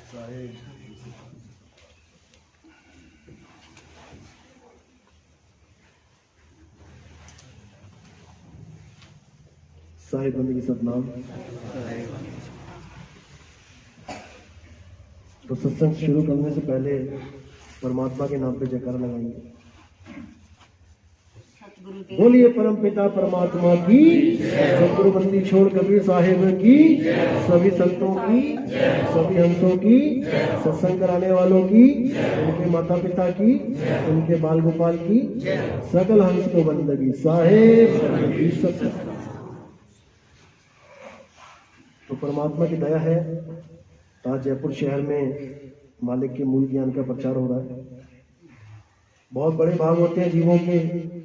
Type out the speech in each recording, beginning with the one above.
साहिब बंदगी सतनाम। तो सत्संग शुरू करने से पहले परमात्मा के नाम पे जयकारा लगाएंगे। बोलिए परम पिता परमात्मा की, सतगुरु बंदी छोड़ कबीर साहिब की, सभी संतों की, सभी हंसों की, सत्संग कराने वालों की, उनके माता पिता की, उनके बाल गोपाल की, सकल हंस को बंदगी साहिब की सत्संग। तो परमात्मा की दया है, आज जयपुर शहर में मालिक के मूल ज्ञान का प्रचार हो रहा है। बहुत बड़े भाग होते हैं जीवों के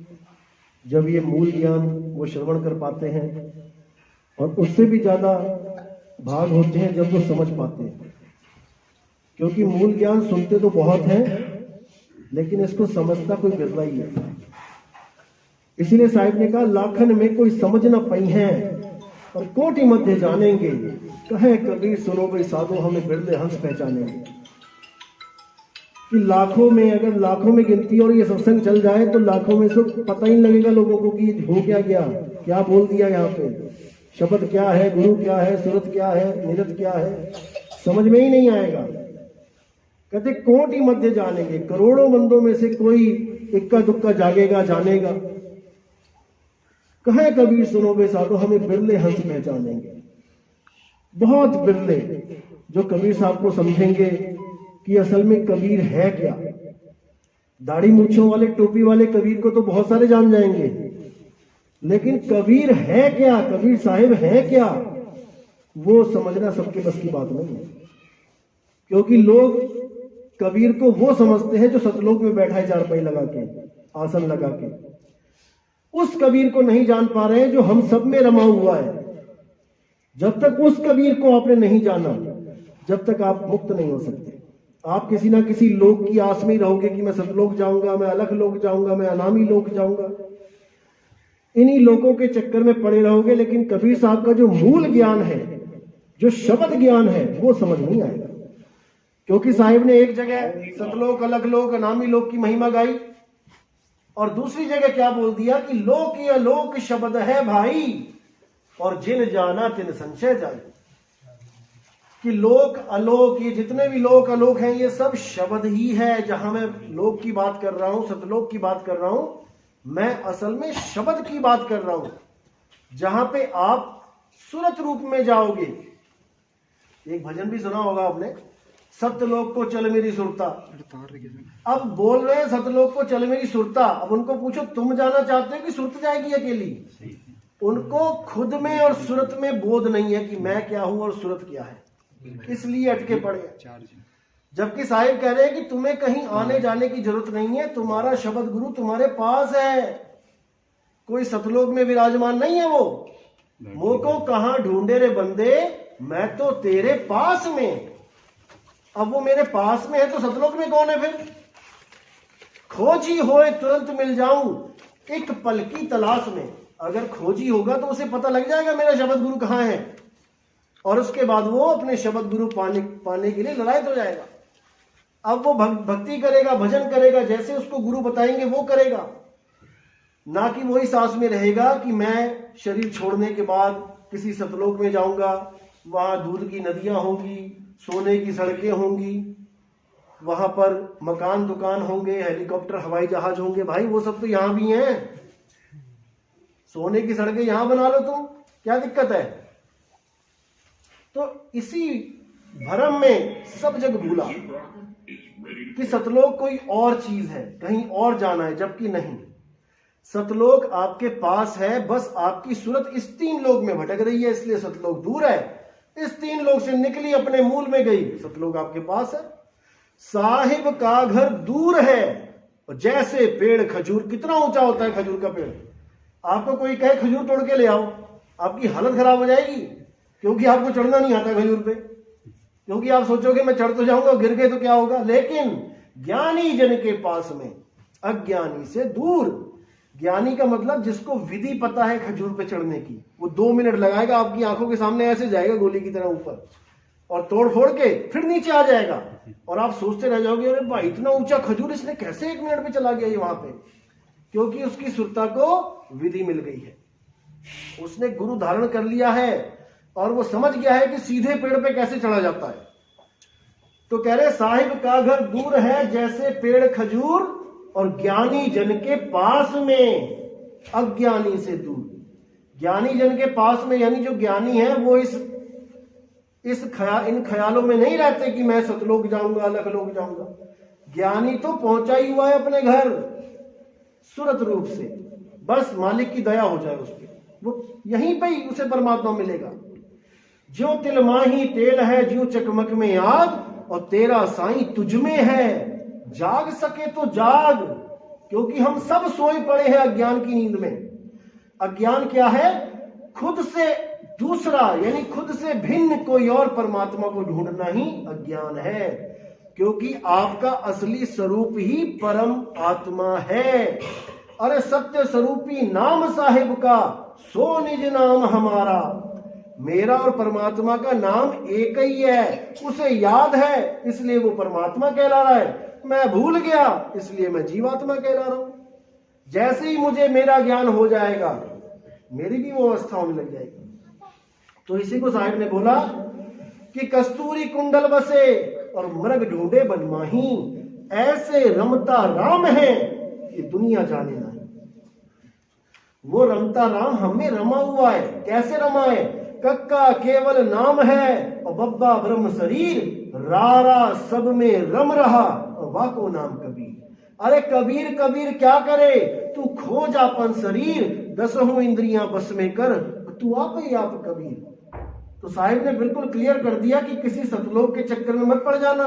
जब ये मूल ज्ञान वो श्रवण कर पाते हैं, और उससे भी ज्यादा भाग होते हैं जब वो समझ पाते हैं। क्योंकि मूल ज्ञान सुनते तो बहुत हैं, लेकिन इसको समझता कोई बिरला ही है। इसीलिए साहिब ने कहा, लाखन में कोई समझ न पाई है और कोटि मध्य जानेंगे, कहे कबीर सुनो भाई साधो हमें बिरले हंस पहचानेंगे। कि लाखों में, अगर लाखों में गिनती और ये सत्संग चल जाए तो लाखों में से पता ही नहीं लगेगा लोगों को कि हो क्या गया, क्या बोल दिया यहाँ पे, शब्द क्या है, गुरु क्या है, सूरत क्या है, निरत क्या है, समझ में ही नहीं आएगा। कहते कोटि मध्य जानेंगे, करोड़ों बंदों में से कोई इक्का दुक्का जागेगा, जानेगा। कहे कबीर सुनो बे साधो हमें बिरले हंस पहचानेंगे। बहुत बिरले जो कबीर साहब को समझेंगे कि असल में कबीर है क्या। दाढ़ी मूंछों वाले, टोपी वाले कबीर को तो बहुत सारे जान जाएंगे, लेकिन कबीर है क्या, कबीर साहिब है क्या, वो समझना सबके बस की बात नहीं है। क्योंकि लोग कबीर को वो समझते हैं जो सतलोक में बैठा है चारपाई लगा के, आसन लगा के। उस कबीर को नहीं जान पा रहे हैं जो हम सब में रमा हुआ है। जब तक उस कबीर को आपने नहीं जाना, जब तक आप मुक्त नहीं हो सकते। आप किसी ना किसी लोक की आस में ही रहोगे कि मैं सतलोक जाऊंगा, मैं अलग लोक जाऊंगा, मैं अनामी लोक जाऊंगा। इन्हीं लोगों के चक्कर में पड़े रहोगे, लेकिन कबीर साहब का जो मूल ज्ञान है, जो शब्द ज्ञान है, वो समझ नहीं आएगा। क्योंकि साहिब ने एक जगह सतलोक, अलग लोक, अनामी लोक की महिमा गाई, और दूसरी जगह क्या बोल दिया कि लोक ये अलोक शब्द है भाई, और जिन जाना तिन संशय जाए। कि लोक अलोक, ये जितने भी लोक अलोक हैं, ये सब शब्द ही है। जहां मैं लोक की बात कर रहा हूं, सतलोक की बात कर रहा हूं, मैं असल में शब्द की बात कर रहा हूं, जहां पे आप सुरत रूप में जाओगे। एक भजन भी सुना होगा आपने, सतलोक को चल मेरी सुरता। अब बोल रहे हैं सतलोक को चल मेरी सुरता। अब उनको पूछो तुम जाना चाहते हो कि सुरत जाएगी अकेली? उनको खुद में और सुरत में बोध नहीं है कि मैं क्या हूं और सुरत क्या है, इसलिए अटके पड़े हैं। जबकि साहिब कह रहे हैं कि तुम्हें कहीं आने जाने की जरूरत नहीं है, तुम्हारा शब्द गुरु तुम्हारे पास है। कोई सतलोक में विराजमान नहीं है वो। मोको कहां ढूंढे रे बंदे, मैं तो तेरे पास में। अब वो मेरे पास में है तो सतलोक में कौन है फिर? खोजी होए तुरंत मिल जाऊं, एक पल की तलाश में। अगर खोजी होगा तो उसे पता लग जाएगा मेरा शब्द गुरु कहां है, और उसके बाद वो अपने शब्द गुरु पाने के लिए ललायत हो जाएगा। अब वो भक्ति करेगा, भजन करेगा, जैसे उसको गुरु बताएंगे वो करेगा। ना कि वही सांस में रहेगा कि मैं शरीर छोड़ने के बाद किसी सतलोक में जाऊंगा, वहां दूध की नदियां होंगी, सोने की सड़कें होंगी, वहां पर मकान दुकान होंगे, हेलीकॉप्टर हवाई जहाज होंगे। भाई वो सब तो यहां भी हैं। सोने की सड़कें यहां बना लो तुम, क्या दिक्कत है? तो इसी भ्रम में सब जग भूला कि सतलोक कोई और चीज है, कहीं और जाना है, जबकि नहीं। सतलोक आपके पास है, बस आपकी सूरत इस 3 लोक में भटक रही है, इसलिए सतलोक दूर है। इस 3 लोक से निकली, अपने मूल में गई, सतलोक आपके पास है। साहिब का घर दूर है, और जैसे पेड़ खजूर, कितना ऊंचा होता है खजूर का पेड़। आपको कोई कहे खजूर तोड़ के ले आओ, आपकी हालत खराब हो जाएगी, क्योंकि आपको चढ़ना नहीं आता खजूर पे। क्योंकि आप सोचोगे मैं चढ़ तो जाऊंगा, गिर गए तो क्या होगा। लेकिन ज्ञानी जन के पास में, अज्ञानी से दूर। ज्ञानी का मतलब जिसको विधि पता है खजूर पे चढ़ने की, वो 2 मिनट लगाएगा, आपकी आंखों के सामने ऐसे जाएगा गोली की तरह ऊपर, और तोड़ फोड़ के फिर नीचे आ जाएगा, और आप सोचते रह जाओगे अरे भाई इतना ऊंचा खजूर इसने कैसे 1 मिनट में चला गया ये वहां पे। क्योंकि उसकी सुरता को विधि मिल गई है, उसने गुरु धारण कर लिया है और वो समझ गया है कि सीधे पेड़ पे कैसे चढ़ा जाता है। तो कह रहे साहिब का घर दूर है जैसे पेड़ खजूर, और ज्ञानी जन के पास में अज्ञानी से दूर। ज्ञानी जन के पास में यानी जो ज्ञानी है वो इन ख्यालों में नहीं रहते कि मैं सतलोक जाऊंगा, अलखलोक जाऊंगा। ज्ञानी तो पहुंचा ही हुआ है अपने घर सुरत रूप से, बस मालिक की दया हो जाए उस पर, वो यहीं पे ही उसे परमात्मा मिलेगा। जो तिल माही तेल है ज्यों चकमक में आग, और तेरा साईं तुझ में है, जाग सके तो जाग। क्योंकि हम सब सोए पड़े हैं अज्ञान की नींद में। अज्ञान क्या है? खुद से दूसरा यानी खुद से भिन्न कोई और परमात्मा को ढूंढना ही अज्ञान है। क्योंकि आपका असली स्वरूप ही परम आत्मा है। अरे सत्य स्वरूपी नाम साहिब का, सो निज नाम हमारा। मेरा और परमात्मा का नाम एक ही है, उसे याद है इसलिए वो परमात्मा कहला रहा है। मैं भूल गया इसलिए मैं जीवात्मा कहला रहा हूं। जैसे ही मुझे मेरा ज्ञान हो जाएगा मेरी भी वो अवस्था होने लग जाएगी। तो इसी को साहिब ने बोला कि कस्तूरी कुंडल बसे और मृग ढूंढे बनमाही, ऐसे रमता राम है ये दुनिया जाने नहीं। वो रमता राम हमें रमा हुआ है। कैसे रमा है? कक्का केवल नाम है और बब्बा ब्रह्म शरीर, रारा सब में रम रहा और वाको नाम कबीर। अरे कबीर कबीर क्या करे, तू खोज अपन शरीर, दसों इंद्रियां बस में कर, तू आप ही आप कबीर। तो साहिब ने बिल्कुल क्लियर कर दिया कि किसी सतलोक के चक्कर में मत पड़ जाना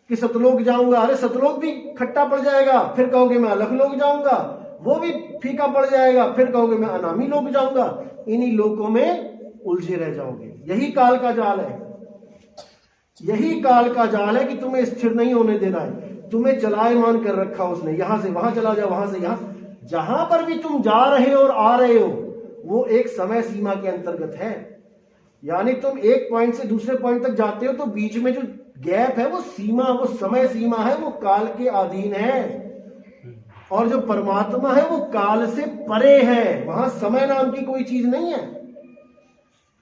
कि सतलोक जाऊंगा। अरे सतलोक भी खट्टा पड़ जाएगा, फिर कहोगे मैं अलग लोक जाऊंगा, वो भी फीका पड़ जाएगा, फिर कहोगे मैं अनामी लोक जाऊंगा। इन्हीं लोकों में उलझे रह जाओगे। यही काल का जाल है, यही काल का जाल है कि तुम्हें स्थिर नहीं होने देना है। तुम्हें चलायमान कर रखा उसने, यहां से वहां चला जा, वहां से यहां। जहां पर भी तुम जा रहे हो और आ रहे हो वो एक समय सीमा के अंतर्गत है। यानी तुम एक पॉइंट से दूसरे पॉइंट तक जाते हो तो बीच में जो गैप है वो सीमा, वो समय सीमा है, वो काल के अधीन है। और जो परमात्मा है वो काल से परे है, वहां समय नाम की कोई चीज नहीं है।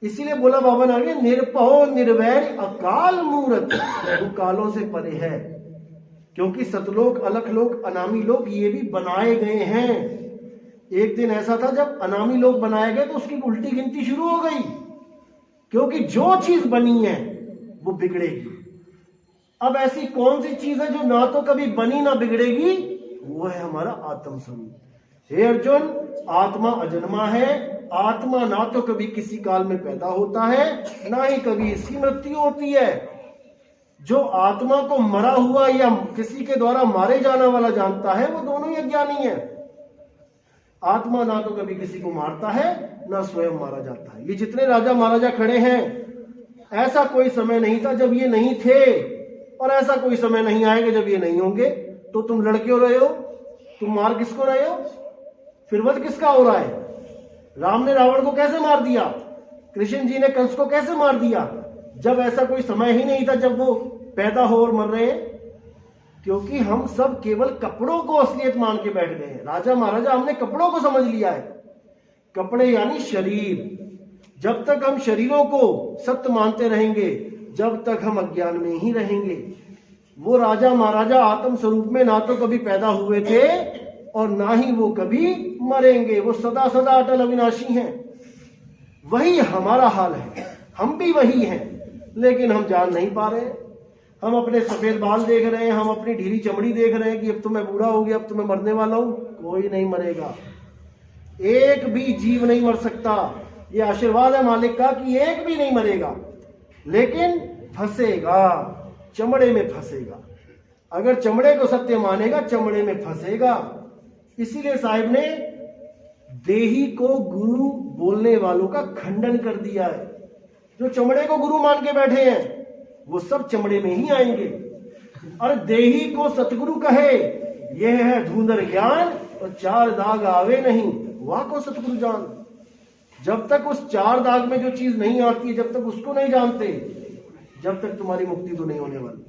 इसीलिए बोला बाबा ने निरपहो निर्वैर अकाल मूर्त, वो कालों से परे है। क्योंकि सतलोक अलखलोक अनामी लोक ये भी बनाए गए हैं। एक दिन ऐसा था जब अनामी लोक बनाए गए तो उसकी उल्टी गिनती शुरू हो गई। क्योंकि जो चीज बनी है वो बिगड़ेगी। अब ऐसी कौन सी चीज है जो ना तो कभी बनी ना बिगड़ेगी? वो है हमारा आत्म स्वरूप। हे अर्जुन, आत्मा अजन्मा है। आत्मा ना तो कभी किसी काल में पैदा होता है ना ही कभी इसकी मृत्यु होती है। जो आत्मा को मरा हुआ या किसी के द्वारा मारे जाने वाला जानता है वो दोनों ही अज्ञानी है। आत्मा ना तो कभी किसी को मारता है ना स्वयं मारा जाता है। ये जितने राजा महाराजा खड़े हैं, ऐसा कोई समय नहीं था जब ये नहीं थे, और ऐसा कोई समय नहीं आएगा जब ये नहीं होंगे। तो तुम लड़ क्यों रहे हो? तुम मार किसको रहे हो? फिर वध किसका हो रहा है? राम ने रावण को कैसे मार दिया? कृष्ण जी ने कंस को कैसे मार दिया? जब ऐसा कोई समय ही नहीं था जब वो पैदा हो और मर रहे हैं। क्योंकि हम सब केवल कपड़ों को असलियत मान के बैठ गए हैं। राजा महाराजा हमने कपड़ों को समझ लिया है। कपड़े यानी शरीर। जब तक हम शरीरों को सत्य मानते रहेंगे, जब तक हम अज्ञान में ही रहेंगे। वो राजा महाराजा आत्म स्वरूप में ना तो कभी पैदा हुए थे और ना ही वो कभी मरेंगे। वो सदा सदा अटल अविनाशी हैं। वही हमारा हाल है, हम भी वही हैं, लेकिन हम जान नहीं पा रहे। हम अपने सफेद बाल देख रहे हैं, हम अपनी ढीली चमड़ी देख रहे हैं कि अब तो मैं बूढ़ा हो गया, अब तो मैं मरने वाला हूं। कोई नहीं मरेगा, एक भी जीव नहीं मर सकता। ये आशीर्वाद है मालिक का कि एक भी नहीं मरेगा, लेकिन फंसेगा, चमड़े में फंसेगा। अगर चमड़े को सत्य मानेगा चमड़े में फंसेगा। इसीलिए साहिब ने देही को गुरु बोलने वालों का खंडन कर दिया है। जो चमड़े को गुरु मान के बैठे हैं वो सब चमड़े में ही आएंगे। और देही को सतगुरु कहे, यह है धुंधर ज्ञान और 4 दाग आवे नहीं, वहां को सतगुरु जान। जब तक उस 4 दाग में जो चीज नहीं आती है, जब तक उसको नहीं जानते, जब तक तुम्हारी मुक्ति तो नहीं होने वाली।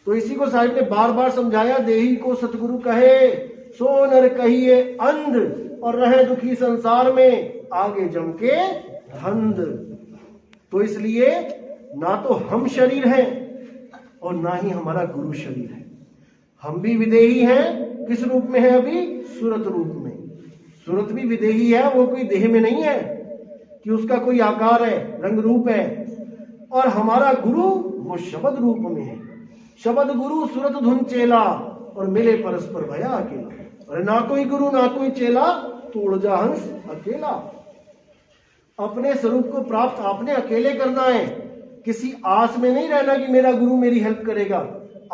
तो इसी को साहिब ने बार बार समझाया, देही को सतगुरु कहे सो नर कहिए अंध, और रहे दुखी संसार में आगे जम के धंध। तो इसलिए ना तो हम शरीर हैं और ना ही हमारा गुरु शरीर है। हम भी विदेही हैं, किस रूप में है अभी? सुरत रूप में। सुरत भी विदेही है, वो कोई देह में नहीं है कि उसका कोई आकार है, रंग रूप है। और हमारा गुरु वो शब्द रूप में है। शब्द गुरु सुरत धुन चेला, और मिले परस्पर भया अकेला। अरे ना कोई गुरु ना कोई चेला, तो उड़ जा हंस अकेला। अपने स्वरूप को प्राप्त आपने अकेले करना है, किसी आस में नहीं रहना कि मेरा गुरु मेरी हेल्प करेगा।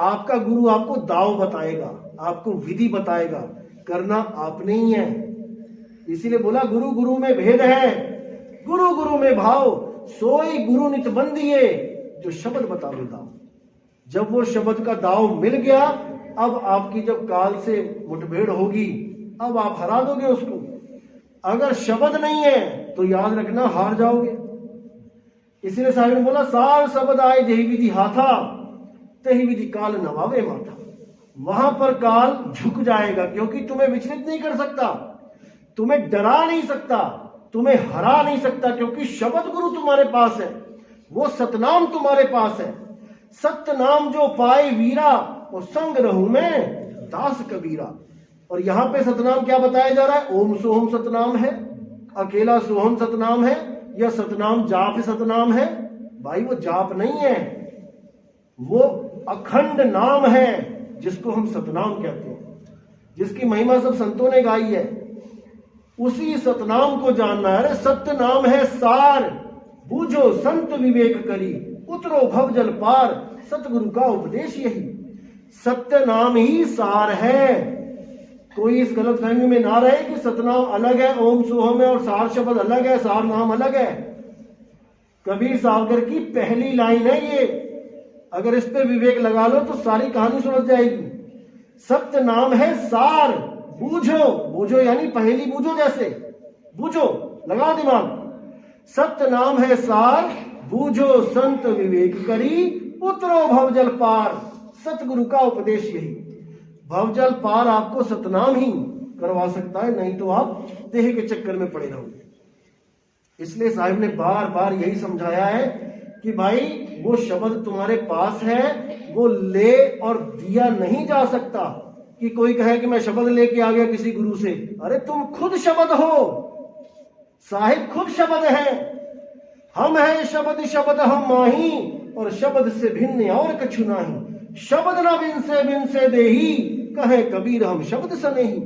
आपका गुरु आपको दाव बताएगा, आपको विधि बताएगा, करना आपने ही है। इसीलिए बोला गुरु गुरु में भेद है, गुरु गुरु में भाव, सोई गुरु नित बंदिए, जो शब्द बतावे दाव। जब वो शब्द का दाव मिल गया, अब आपकी जब काल से मुठभेड़ होगी, अब आप हरा दोगे उसको। अगर शब्द नहीं है तो याद रखना हार जाओगे। इसलिए साहिब ने बोला, सार शब्द आए जेहि विधि हाथा, तही विधि काल नवावे माथा। वहां पर काल झुक जाएगा, क्योंकि तुम्हें विचलित नहीं कर सकता, तुम्हें डरा नहीं सकता, तुम्हें हरा नहीं सकता, क्योंकि शब्द गुरु तुम्हारे पास है, वो सतनाम तुम्हारे पास है। सतनाम जो पाए वीरा, और संग रहूं मैं दास कबीरा। और यहां पे सतनाम क्या बताया जा रहा है? ओम सोहम सतनाम है, अकेला सोहम सतनाम है, या सतनाम जाप सतनाम है? भाई वो जाप नहीं है, वो अखंड नाम है, जिसको हम सतनाम कहते हैं, जिसकी महिमा सब संतों ने गाई है। उसी सतनाम को जानना है। अरे सत्य नाम है सार, बूझो संत विवेक करी, उतरो भव जल पार, सतगुरु का उपदेश यही। सत्य नाम ही सार है। कोई इस गलत फहमी में ना रहे कि सतनाम अलग है, ओम सोहम है, और सार शब्द अलग है, सार नाम अलग है। कबीर सागर की पहली लाइन है ये, अगर इस पे विवेक लगा लो तो सारी कहानी सुलझ जाएगी। सत्य नाम है सार, बूझो, बूझो यानी पहली बूझो, जैसे बूझो, लगाओ दिमाग। सत्य नाम है सार, बूझो संत विवेक करी, उतरो भवजल पार, सतगुरु का उपदेश यही। भवजल पार आपको सतनाम ही करवा सकता है, नहीं तो आप देह के चक्कर में पड़े रहोगे। इसलिए साहिब ने बार बार यही समझाया है कि भाई वो शब्द तुम्हारे पास है, वो ले और दिया नहीं जा सकता। कि कोई कहे कि मैं शब्द लेके आ गया किसी गुरु से, अरे तुम खुद शब्द हो, साहिब खुद शब्द है। हम है शब्द शब्द हम माही, और शब्द से भिन्न और कछु नाही। शब्द न बिन से देही, कहे कबीर हम शब्द सनेही।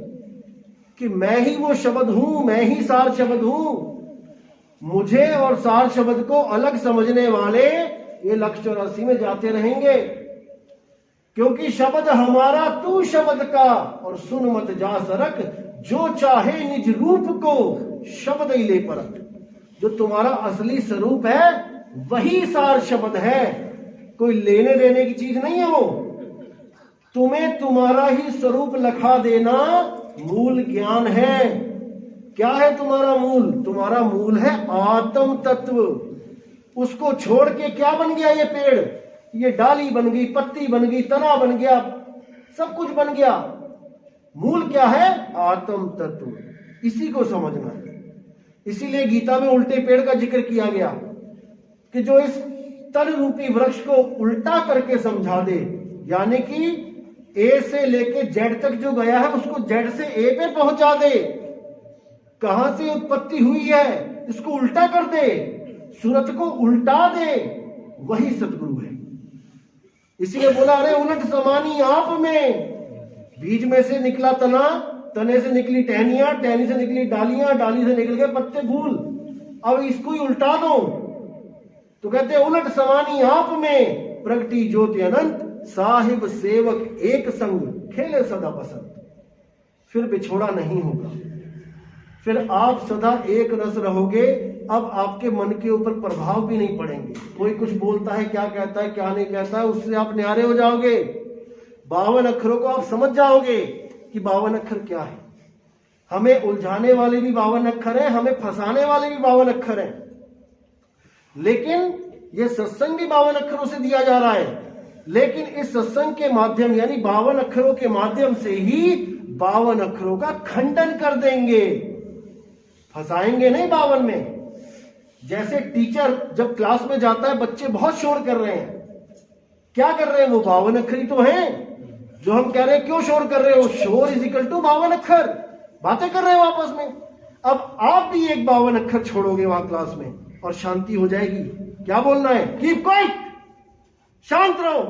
कि मैं ही वो शब्द हूं, मैं ही सार शब्द हूं। मुझे और सार शब्द को अलग समझने वाले ये 184 में जाते रहेंगे, क्योंकि शब्द हमारा तू शब्द का, और सुन मत जा सरक, जो चाहे निज रूप को शब्द ही ले परख। जो तुम्हारा असली स्वरूप है वही सार शब्द है, कोई लेने देने की चीज नहीं है वो। तुम्हें तुम्हारा ही स्वरूप लखा देना मूल ज्ञान है। क्या है तुम्हारा मूल? तुम्हारा मूल है आत्म तत्व। उसको छोड़ के क्या बन गया ये पेड़? ये डाली बन गई, पत्ती बन गई, तना बन गया, सब कुछ बन गया। मूल क्या है? आत्म तत्व। इसी को समझना है। इसीलिए गीता में उल्टे पेड़ का जिक्र किया गया कि जो इस तन रूपी वृक्ष को उल्टा करके समझा दे, यानी कि ए से लेके जेड तक जो गया है उसको जेड से ए पे पहुंचा दे। कहां से उत्पत्ति हुई है इसको उल्टा कर दे, सूरत को उल्टा दे, वही सतगुरु है। इसीलिए बोला अरे उलट समानी आप में, बीज में से निकला तना, तने से निकली टहनियां, टहनी से निकली डालियां, डाली से निकल गए पत्ते फूल, अब इसको ही उल्टा दो। तो कहते उलट समानी आप में, प्रगटी ज्योति अनंत, साहिब सेवक एक संग, खेले सदा बसंत। फिर बिछोड़ा नहीं होगा, फिर आप सदा एक रस रहोगे। अब आपके मन के ऊपर प्रभाव भी नहीं पड़ेंगे। कोई कुछ बोलता है, क्या कहता है क्या नहीं कहता है, उससे आप न्यारे हो जाओगे। 52 अक्षरों को आप समझ जाओगे कि 52 अक्षर क्या है। हमें उलझाने वाले भी 52 अक्षर हैं, हमें फंसाने वाले भी 52 अक्षर हैं। लेकिन ये सत्संग भी 52 अक्षरों से दिया जा रहा है, लेकिन इस सत्संग के माध्यम यानी 52 अक्षरों के माध्यम से ही 52 अक्षरों का खंडन कर देंगे, फंसाएंगे नहीं 52 में। जैसे टीचर जब क्लास में जाता है, बच्चे बहुत शोर कर रहे हैं, क्या कर रहे हैं, वो 52 अक्षरी तो हैं जो हम कह रहे हैं क्यों शोर कर रहे हो, शोर इज इक्वल टू 52 अक्षर, बातें कर रहे हो आपस में। अब आप भी एक 52 अक्षर छोड़ोगे वहां क्लास में और शांति हो जाएगी। क्या बोलना है, कीप क्वाइट, शांत रहो।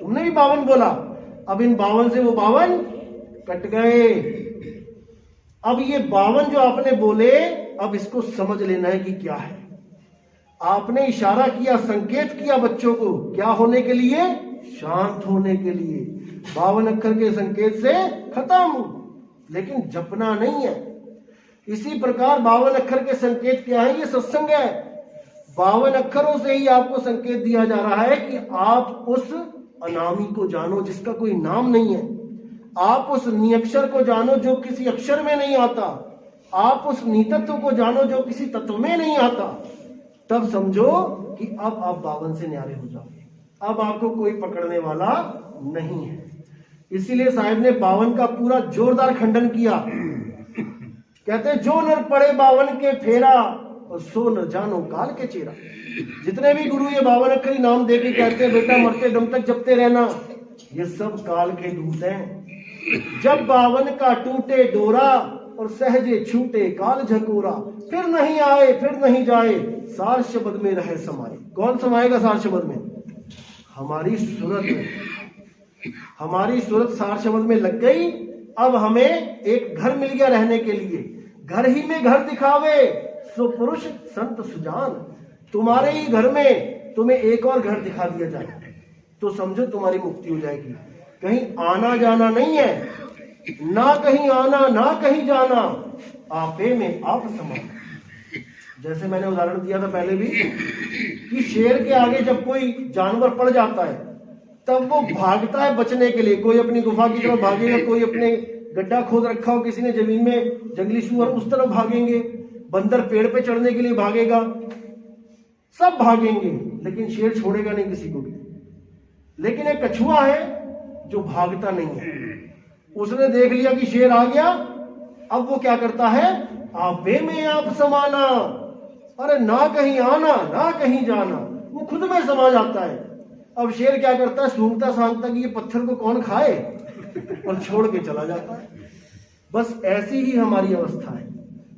तुमने भी 52 बोला, अब इन 52 से वो 52 कट गए। अब ये 52 जो आपने बोले, अब इसको समझ लेना है कि क्या है। आपने इशारा किया, संकेत किया बच्चों को, क्या होने के लिए, शांत होने के लिए। 52 अक्षर के संकेत से खत्म, लेकिन जपना नहीं है। इसी प्रकार 52 अक्षर के संकेत क्या है, ये सत्संग है। 52 अक्षरों से ही आपको संकेत दिया जा रहा है कि आप उस अनामी को जानो जिसका कोई नाम नहीं है, आप उस निअक्षर को जानो जो किसी अक्षर में नहीं आता, आप उस नितत्व को जानो जो किसी तत्व में नहीं आता। तब समझो कि अब आप 52 से न्यारे हो जाओगे, अब आपको कोई पकड़ने वाला नहीं है। इसीलिए साहब ने 52 का पूरा जोरदार खंडन किया। कहते हैं जो नर पड़े 52 के फेरा और सो न जानो काल के चेहरा। जितने भी गुरु ये 52 अक्षरी नाम दे के कहते हैं बेटा मरते दम तक जपते रहना, ये सब काल के दूत हैं। जब 52 का टूटे डोरा और सहजे छूटे काल झकोरा, फिर नहीं आए फिर नहीं जाए सार शब्द में रहे समाए। कौन समाएगा सार शब्द में, हमारी सूरत में। हमारी सूरत सार शब्द में लग गई। अब हमें एक घर मिल गया रहने के लिए, घर ही में घर दिखावे सो पुरुष संत सुजान। तुम्हारे ही घर में तुम्हें एक और घर दिखा दिया जाए तो समझो तुम्हारी मुक्ति हो जाएगी। कहीं आना जाना नहीं है, ना कहीं आना ना कहीं जाना, आपे में आप समान। जैसे मैंने उदाहरण दिया था पहले भी कि शेर के आगे जब कोई जानवर पड़ जाता है तब वो भागता है बचने के लिए। कोई अपनी गुफा की तरफ भागेगा, कोई अपने गड्ढा खोद रखा हो किसी ने जमीन में, जंगली सुअर उस तरफ भागेंगे, बंदर पेड़ पे चढ़ने के लिए भागेगा, सब भागेंगे, लेकिन शेर छोड़ेगा नहीं किसी को भी। लेकिन एक कछुआ है जो भागता नहीं है। उसने देख लिया कि शेर आ गया, अब वो क्या करता है, आपे में आप समाना। अरे ना कहीं आना ना कहीं जाना, वो खुद में समा जाता है। अब शेर क्या करता है, सूंघता सांघता कि ये पत्थर को कौन खाए और छोड़ के चला जाता है। बस ऐसी ही हमारी अवस्था है।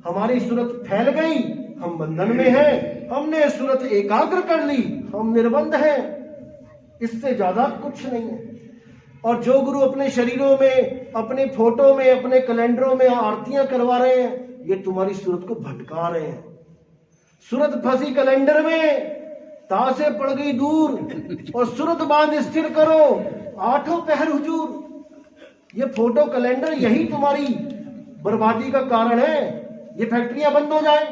हमारी सूरत फैल गई, हम बंधन में हैं, हमने सूरत एकाग्र कर ली, हम निर्बंध हैं। इससे ज्यादा कुछ नहीं है। और जो गुरु अपने शरीरों में, अपने फोटो में, अपने कैलेंडरों में आरतियां करवा रहे हैं, ये तुम्हारी सूरत को भटका रहे हैं। सूरत फंसी कैलेंडर में, तासे पड़ गई दूर और सूरत बांध स्थिर करो, आठों पहर हुजूर। ये फोटो कैलेंडर यही तुम्हारी बर्बादी का कारण है। ये फैक्ट्रियां बंद हो जाए,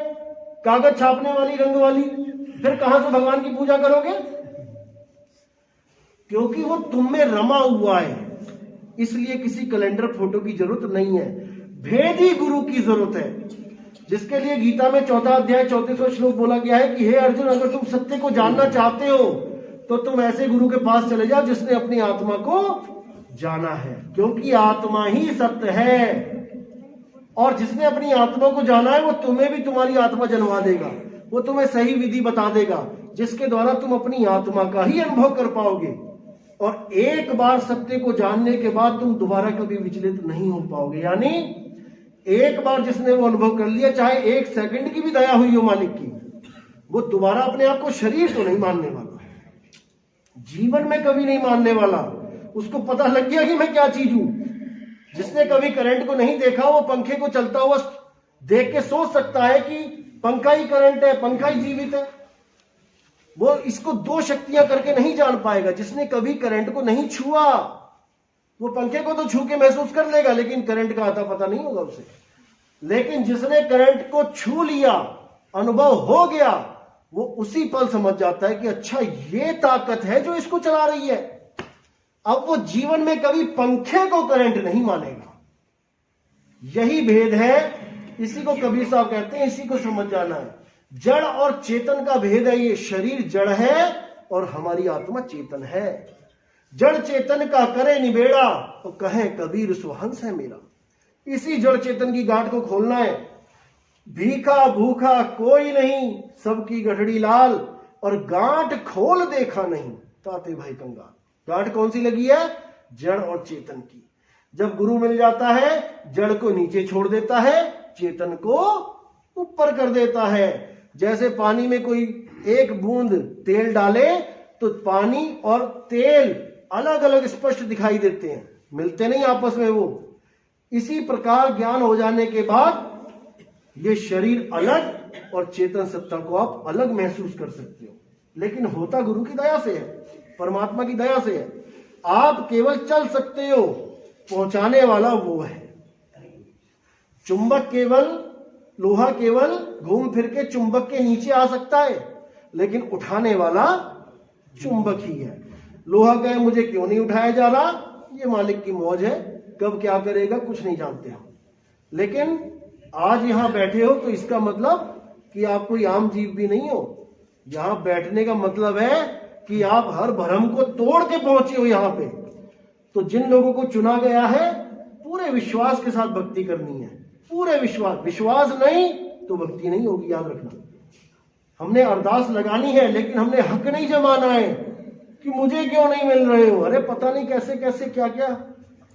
कागज छापने वाली, रंग वाली, फिर कहां से भगवान की पूजा करोगे? क्योंकि वो तुम में रमा हुआ है। इसलिए किसी कैलेंडर फोटो की जरूरत नहीं है, भेदी गुरु की जरूरत है। जिसके लिए गीता में 4वां अध्याय 34वां श्लोक बोला गया है कि हे अर्जुन, अगर तुम सत्य को जानना चाहते हो तो तुम ऐसे गुरु के पास चले जाओ जिसने अपनी आत्मा को जाना है, क्योंकि आत्मा ही सत्य है। और जिसने अपनी आत्मा को जाना है वो तुम्हें भी तुम्हारी आत्मा जनवा देगा, वो तुम्हें सही विधि बता देगा जिसके द्वारा तुम अपनी आत्मा का ही अनुभव कर पाओगे। और एक बार सत्य को जानने के बाद तुम दोबारा कभी विचलित नहीं हो पाओगे। यानी एक बार जिसने वो अनुभव कर लिया, चाहे 1 सेकंड की भी दया हुई हो मालिक की, वो दोबारा अपने आप को शरीर तो नहीं मानने वाला, जीवन में कभी नहीं मानने वाला। उसको पता लग गया कि मैं क्या चीज हूं। जिसने कभी करंट को नहीं देखा, वो पंखे को चलता हुआ देख के सोच सकता है कि पंखा ही करंट है, पंखा ही जीवित है। वो इसको 2 शक्तियां करके नहीं जान पाएगा। जिसने कभी करंट को नहीं छुआ, वो पंखे को तो छू के महसूस कर लेगा, लेकिन करंट का आता पता नहीं होगा उसे। लेकिन जिसने करंट को छू लिया, अनुभव हो गया, वो उसी पल समझ जाता है कि अच्छा ये ताकत है जो इसको चला रही है। अब वो जीवन में कभी पंखे को करंट नहीं मानेगा। यही भेद है। इसी को कबीर साहब कहते हैं, इसी को समझ जाना है। जड़ और चेतन का भेद है। ये शरीर जड़ है और हमारी आत्मा चेतन है। जड़ चेतन का करे निबेड़ा तो कहे कबीर सुहंस है मेरा। इसी जड़ चेतन की गांठ को खोलना है। भीखा भूखा कोई नहीं, सबकी गठड़ी लाल, और गांठ खोल देखा नहीं, ताते भाई कंगाल। गांठ कौन सी लगी है? जड़ और चेतन की। जब गुरु मिल जाता है, जड़ को नीचे छोड़ देता है, चेतन को ऊपर कर देता है। जैसे पानी में कोई एक बूंद तेल डाले तो पानी और तेल अलग अलग स्पष्ट दिखाई देते हैं, मिलते नहीं आपस में वो। इसी प्रकार ज्ञान हो जाने के बाद ये शरीर अलग और चेतन सत्ता को आप अलग महसूस कर सकते हो। लेकिन होता गुरु की दया से है, परमात्मा की दया से है। आप केवल चल सकते हो, पहुंचाने वाला वो है। चुंबक केवल, लोहा केवल घूम फिर के चुंबक के नीचे आ सकता है, लेकिन उठाने वाला चुंबक ही है। लोहा कहे मुझे क्यों नहीं उठाया जा रहा, ये मालिक की मौज है, कब क्या करेगा कुछ नहीं जानते हम। लेकिन आज यहां बैठे हो तो इसका मतलब कि आप कोई आम जीव भी नहीं हो। यहां बैठने का मतलब है कि आप हर भ्रम को तोड़ के पहुंचे हो यहां पे। तो जिन लोगों को चुना गया है, पूरे विश्वास के साथ भक्ति करनी है। पूरे विश्वास नहीं तो भक्ति नहीं होगी, याद रखना। हमने अरदास लगानी है, लेकिन हमने हक नहीं जमाना है कि मुझे क्यों नहीं मिल रहे हो। अरे पता नहीं कैसे कैसे क्या क्या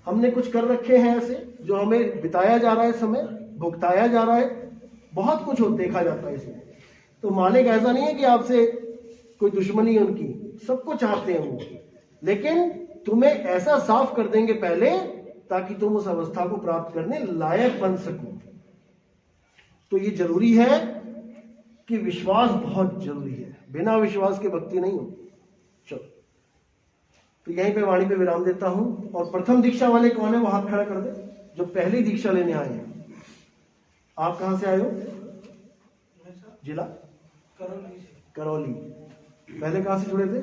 हमने कुछ कर रखे हैं ऐसे, जो हमें बिताया जा रहा है समय, भुगताया जा रहा है। बहुत कुछ देखा जाता है इसमें। तो मालिक ऐसा नहीं है कि आपसे कोई दुश्मनी है उनकी, सबको चाहते हैं वो, लेकिन तुम्हें ऐसा साफ कर देंगे पहले ताकि तुम उस अवस्था को प्राप्त करने लायक बन सको। तो ये जरूरी है कि विश्वास बहुत जरूरी है। बिना विश्वास के भक्ति नहीं हो। चलो, तो यहीं पे वाणी पे विराम देता हूं। और प्रथम दीक्षा वाले कौन है वो हाथ खड़ा कर दे, जो पहली दीक्षा लेने आए हैं। आप कहां से आए हो? जिला करौली। पहले कहां से जुड़े थे?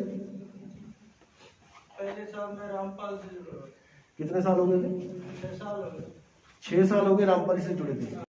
पहले साल में रामपाल से जुड़ा। कितने साल हो गए थे? 6 साल हो गए। 6 साल हो गए रामपाल से जुड़े थे।